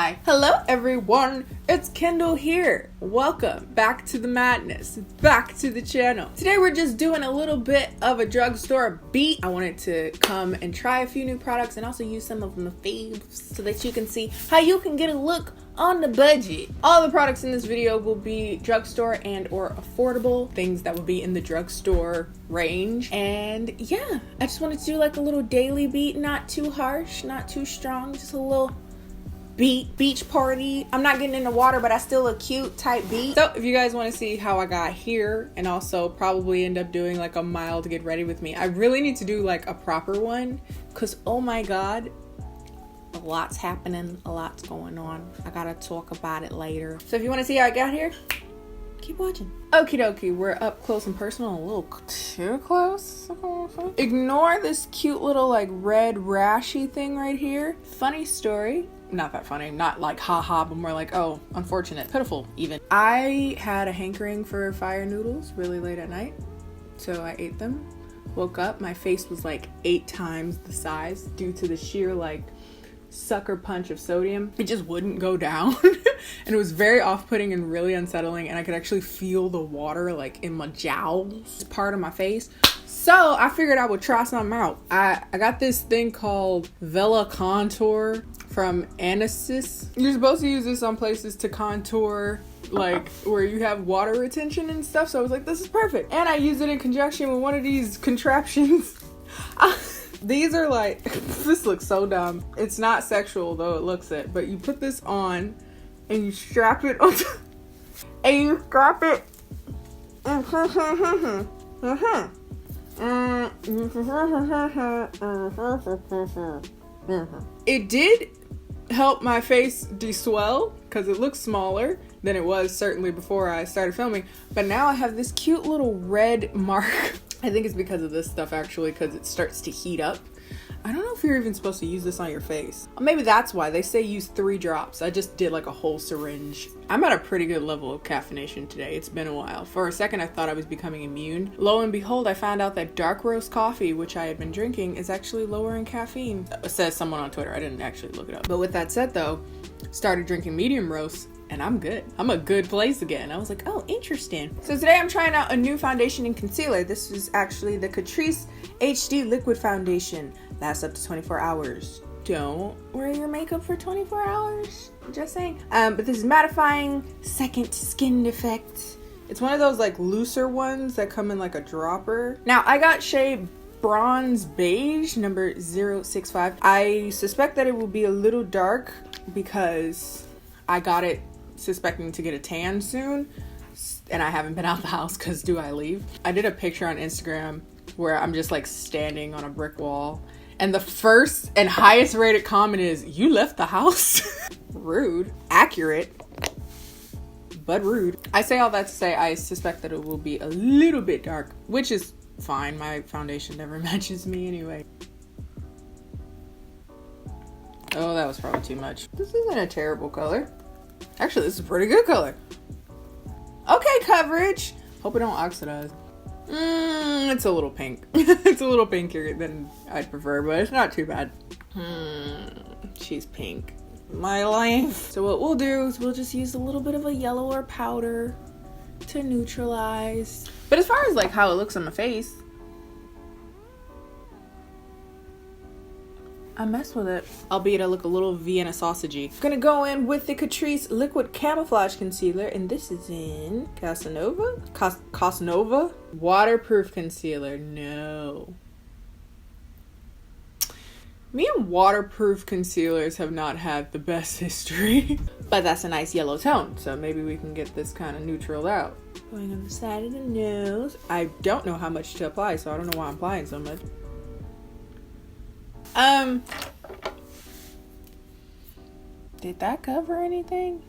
Hi. Hello everyone, it's Kendall here. Welcome back to the madness, back to the channel. Today we're just doing a little bit of a drugstore beat. I wanted to come and try a few new products and also use some of my faves so that you can see how you can get a look on the budget. All the products in this video will be drugstore and or affordable, things that will be in the drugstore range. And yeah, I just wanted to do like a little daily beat, not too harsh, not too strong, just a little beach party. I'm not getting in the water, but I still look cute type beat. So if you guys want to see how I got here and also probably end up doing like a mile to get ready with me, I really need to do like a proper one because oh my god, a lot's happening, a lot's going on. I gotta talk about it later. So if you want to see how I got here, keep watching. Okie dokie, we're up close and personal, a little too close. Ignore this cute little like red rashy thing right here. Funny story. Not that funny, not like haha, but more like, oh, unfortunate, pitiful even. I had a hankering for fire noodles really late at night, so I ate them. Woke up, my face was like 8 times the size due to the sheer like sucker punch of sodium. It just wouldn't go down and it was very off-putting and really unsettling, and I could actually feel the water like in my jowls, part of my face. So I figured I would try something out. I got this thing called Vela Contour from Catrice. You're supposed to use this on places to contour like where you have water retention and stuff, so I was like, this is perfect. And I use it in conjunction with one of these contraptions. These are like, this looks so dumb. It's not sexual though, it looks it, but you put this on and you strap it on and you strap it. It did help my face de-swell because it looks smaller than it was certainly before I started filming, but now I have this cute little red mark. I think it's because of this stuff actually, because it starts to heat up. I don't know if you're even supposed to use this on your face. Maybe that's why they say use 3 drops. I just did like a whole syringe. I'm at a pretty good level of caffeination today. It's been a while. For a second I thought I was becoming immune. Lo and behold, I found out that dark roast coffee, which I had been drinking, is actually lower in caffeine. Says someone on Twitter. I didn't actually look it up. But with that said though, started drinking medium roast and I'm good. I'm a good place again. I was like, oh, interesting. So today I'm trying out a new foundation and concealer. This is actually the Catrice HD Liquid Foundation. Lasts up to 24 hours. Don't wear your makeup for 24 hours. Just saying. But this is mattifying second skin effect. It's one of those like looser ones that come in like a dropper. Now I got shade Bronze Beige number 065. I suspect that it will be a little dark because I got it suspecting to get a tan soon, and I haven't been out the house because do I leave? I did a picture on Instagram where I'm just like standing on a brick wall, and the first and highest rated comment is, you left the house? Rude. Accurate, but rude. I say all that to say I suspect that it will be a little bit dark, which is fine. My foundation never matches me anyway. Oh, that was probably too much. This isn't a terrible color. Actually, this is a pretty good color. Okay, coverage. Hope it don't oxidize. It's a little pink. It's a little pinker than I'd prefer, but it's not too bad. She's pink. My life. So what we'll do is we'll just use a little bit of a yellower powder to neutralize. But as far as like how it looks on my face, I mess with it. Albeit I look a little Vienna sausagey. I'm gonna go in with the Catrice Liquid Camouflage Concealer, and this is in Casanova? Waterproof Concealer, no. Me and waterproof concealers have not had the best history. But that's a nice yellow tone, so maybe we can get this kind of neutraled out. Going on the side of the nose. I don't know how much to apply, so I don't know why I'm applying so much. Did that cover anything?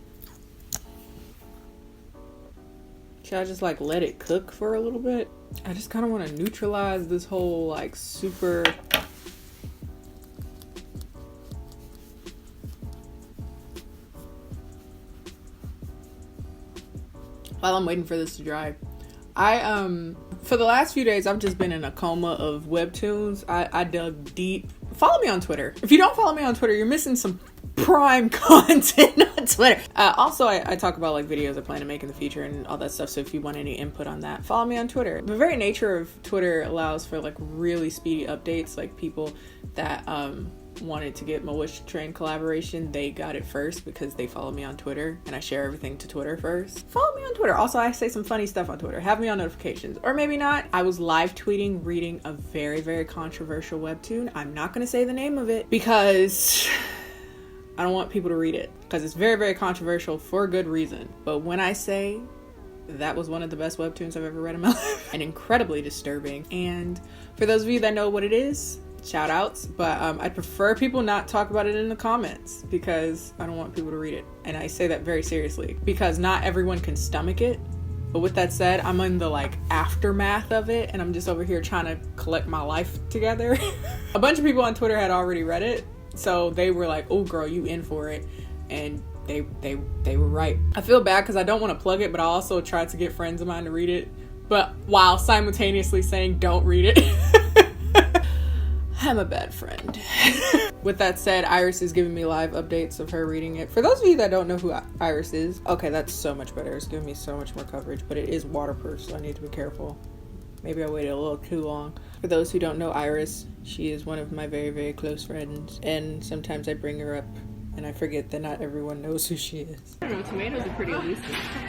Should I just like let it cook for a little bit? I just kind of want to neutralize this whole like super while I'm waiting for this to dry. For the last few days, I've just been in a coma of webtoons. I dug deep. Follow me on Twitter. If you don't follow me on Twitter, you're missing some prime content on Twitter. Also, I talk about like videos I plan to make in the future and all that stuff. So if you want any input on that, follow me on Twitter. The very nature of Twitter allows for like really speedy updates. Like people that wanted to get my Wish Train collaboration, they got it first because they follow me on Twitter and I share everything to Twitter first. Follow me on Twitter. Also, I say some funny stuff on Twitter. Have me on notifications, or maybe not. I was live tweeting reading a very, very controversial webtoon. I'm not going to say the name of it because I don't want people to read it, because it's very, very controversial for good reason. But when I say that was one of the best webtoons I've ever read in my life and incredibly disturbing. And for those of you that know what it is, shout outs, but I prefer people not talk about it in the comments because I don't want people to read it. And I say that very seriously because not everyone can stomach it. But with that said, I'm in the like aftermath of it and I'm just over here trying to collect my life together. A bunch of people on Twitter had already read it, so they were like, oh girl, you in for it. And they were right. I feel bad because I don't want to plug it, but I also tried to get friends of mine to read it, but while simultaneously saying don't read it. I'm a bad friend. With that said, Iris is giving me live updates of her reading it. For those of you that don't know who Iris is, okay, that's so much better. It's giving me so much more coverage, but it is waterproof, so I need to be careful. Maybe I waited a little too long. For those who don't know Iris, she is one of my very, very close friends, and sometimes I bring her up and I forget that not everyone knows who she is. I don't know, tomatoes are pretty elusive.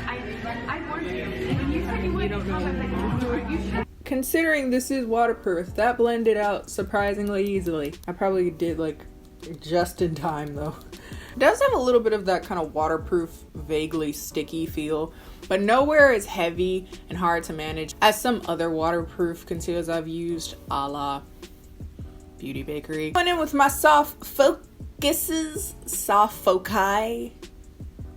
I warned you. When you said you don't know. Considering this is waterproof, that blended out surprisingly easily. I probably did like just in time though. It does have a little bit of that kind of waterproof, vaguely sticky feel, but nowhere as heavy and hard to manage as some other waterproof concealers I've used, a la Beauty Bakery. Going in with my soft foci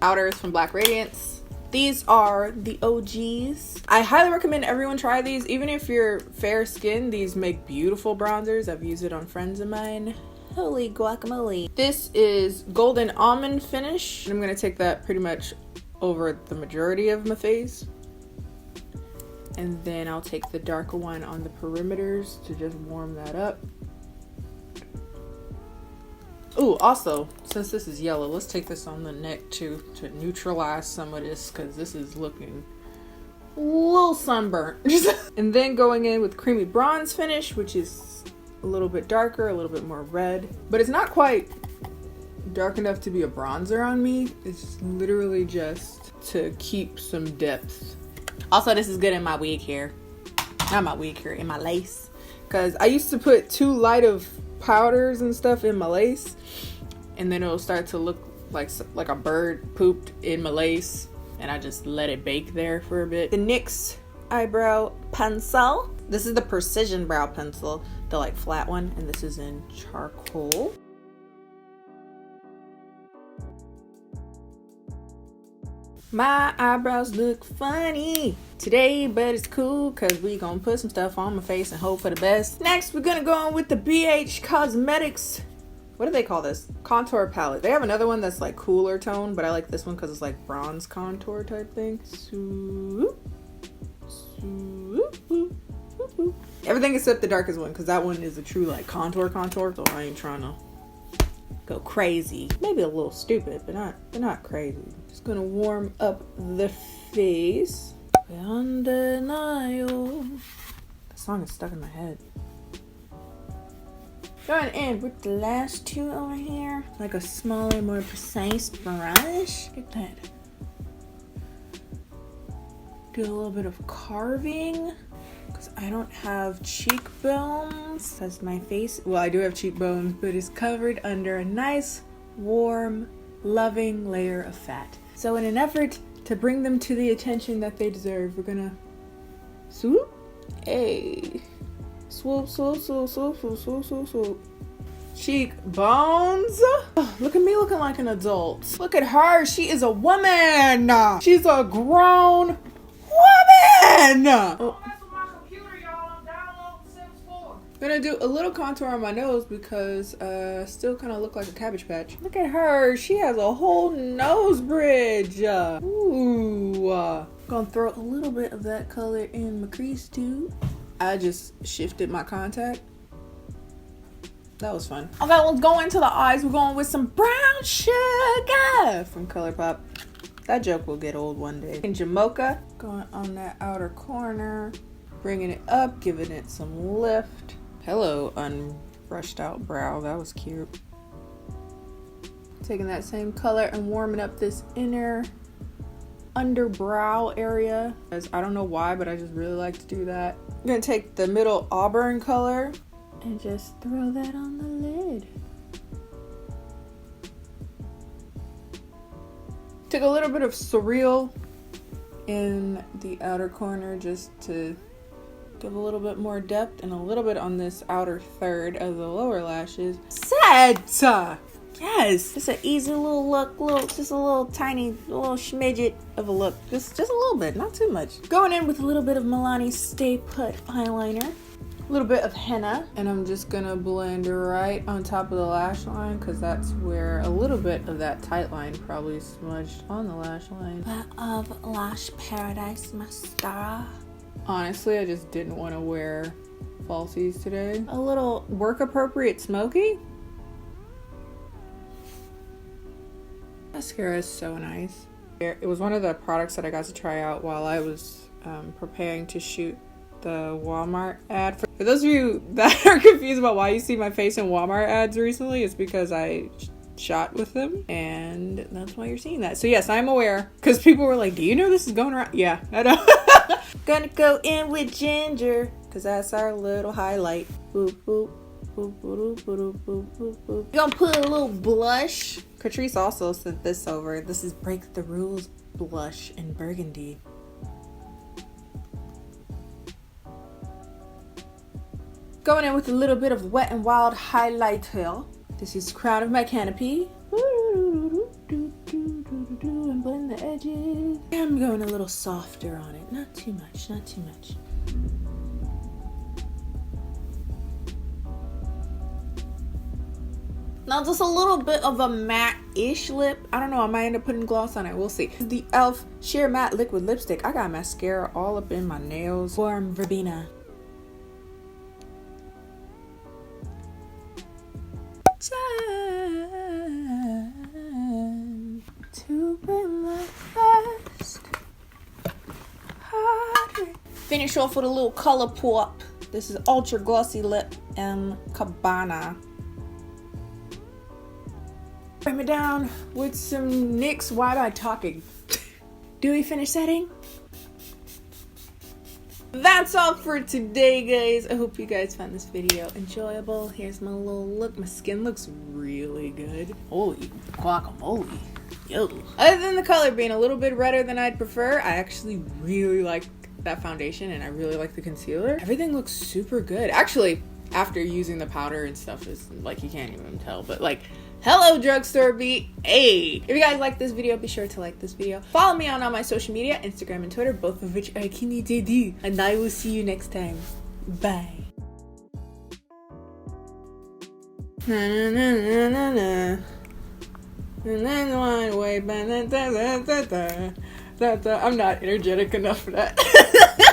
outers from Black Radiance. These are the OGs. I highly recommend everyone try these. Even if you're fair skinned, these make beautiful bronzers. I've used it on friends of mine. Holy guacamole. This is golden almond finish. I'm gonna take that pretty much over the majority of my face. And then I'll take the darker one on the perimeters to just warm that up. Ooh, also, since this is yellow, let's take this on the neck too to neutralize some of this because this is looking a little sunburnt. And then going in with creamy bronze finish, which is a little bit darker, a little bit more red, but it's not quite dark enough to be a bronzer on me. It's literally just to keep some depth. Also, this is good in my wig hair. Not my wig hair, in my lace. Because I used to put too light of powders and stuff in my lace, and then it'll start to look like a bird pooped in my lace, and I just let it bake there for a bit. The NYX Eyebrow Pencil. This is the Precision Brow Pencil, the like flat one, and this is in charcoal. My eyebrows look funny today, but it's cool because we gonna put some stuff on my face and hope for the best. Next, we're gonna go on with the BH Cosmetics, what do they call this? Contour palette. They have another one that's like cooler tone, but I like this one because it's like bronze contour type thing. Swoop, swoop, swoop, swoop. Everything except the darkest one, because that one is a true like contour, so I ain't trying to go crazy. Maybe a little stupid, but not crazy. Just gonna warm up the face. Beyond denial. The song is stuck in my head. Going in with the last two over here. Like a smaller, more precise brush. Look at that. Do a little bit of carving. Because I don't have cheekbones. That's my face. Well, I do have cheekbones, but it's covered under a nice, warm, loving layer of fat. So in an effort to bring them to the attention that they deserve, we're gonna swoop. Hey. Swoop, swoop, swoop, swoop, swoop, swoop, swoop, swoop. Cheekbones. Oh, look at me looking like an adult. Look at her. She is a woman. She's a grown woman. Oh. Gonna do a little contour on my nose because still kind of look like a Cabbage Patch. Look at her, she has a whole nose bridge. Ooh. Gonna throw a little bit of that color in my crease too. I just shifted my contact. That was fun. Okay, let's go into the eyes. We're going with some brown sugar from ColourPop. That joke will get old one day. And Jamocha, going on that outer corner, bringing it up, giving it some lift. Hello, unbrushed out brow. That was cute. Taking that same color and warming up this inner underbrow area. I don't know why, but I just really like to do that. I'm gonna take the middle auburn color and just throw that on the lid. Took a little bit of Surreal in the outer corner just to give a little bit more depth, and a little bit on this outer third of the lower lashes. Sad! Yes! Just an easy little look, just a little tiny, little schmidget of a look. Just a little bit, not too much. Going in with a little bit of Milani Stay Put eyeliner. A little bit of henna, and I'm just gonna blend right on top of the lash line because that's where a little bit of that tight line probably smudged on the lash line. Bit of Lash Paradise mascara. Honestly, I just didn't want to wear falsies today. A little work appropriate smoky. Mascara is so nice. It was one of the products that I got to try out while I was preparing to shoot the Walmart ad. For those of you that are confused about why you see my face in Walmart ads recently, it's because I shot with them, and that's why you're seeing that. So yes, I'm aware, because people were like, do you know this is going around? Yeah, I know. Gonna go in with ginger, because that's our little highlight. Boop, boop, boop, boop, boop, boop, boop, boop. Gonna put a little blush. Catrice also sent this over. This is Break the Rules blush in burgundy. Going in with a little bit of Wet n Wild highlighter. This is Crown of My Canopy. And blend the edges. I'm going a little softer on it. Not too much, not too much. Now just a little bit of a matte-ish lip. I don't know, I might end up putting gloss on it. We'll see. The e.l.f. Sheer Matte Liquid Lipstick. I got mascara all up in my nails. Warm Verbena. Time to bring my best. Finish off with a little color pop. This is Ultra Glossy Lip and Cabana. Bring me down with some NYX. Why am I talking? Do we finish setting? That's all for today, guys. I hope you guys found this video enjoyable. Here's my little look. My skin looks really good. Holy guacamole. Yo. Other than the color being a little bit redder than I'd prefer, I actually really like that foundation, and I really like the concealer. Everything looks super good. Actually, after using the powder and stuff, is like, you can't even tell, but like, hello drugstore beat. Hey, if you guys like this video, be sure to like this video. Follow me on all my social media, Instagram and Twitter, both of which are KennieJD, and I will see you next time. Bye. And then one way, I'm not energetic enough for that.